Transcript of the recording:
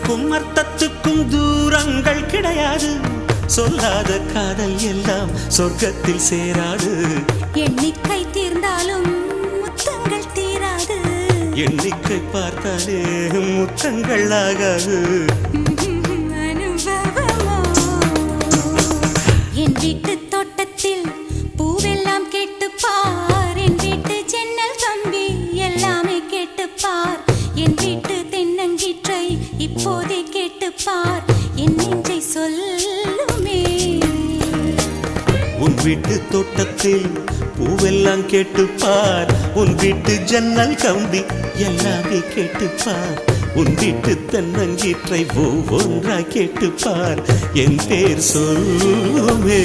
சொல்லுக்கும் அர்த்தத்துக்கும் தூரங்கள் கிடையாது. சொல்லாத காதல் எல்லாம் சொர்க்கத்தில் சேராது. எண்ணிக்கை தீர்ந்தாலும் முத்தங்கள் தீராது. எண்ணிக்கை பார்த்தாலே முத்தங்கள் ஆகாது. என் வீட்டு தோட்டத்தில் பூவெல்லாம் கேட்டுப்பார். என் வீட்டு ஜன்னல் கம்பி எல்லாமே கேட்டுப்பார். என் வீட்டு தென்னங்கீற்றை இப்போதே கேட்டுப்பார். என் நெஞ்சை சொல்லுமே. உன் வீட்டு தோட்டத்தில் பூவெல்லாம் கேட்டுப்பார். உன் வீட்டு ஜன்னல் கம்பி எல்லாமே கேட்டுப்பார். உன் வீட்டு தென்னங்கீற்றை ஒவ்வொன்றா கேட்டுப்பார். என் பேர் சொல்லுமே.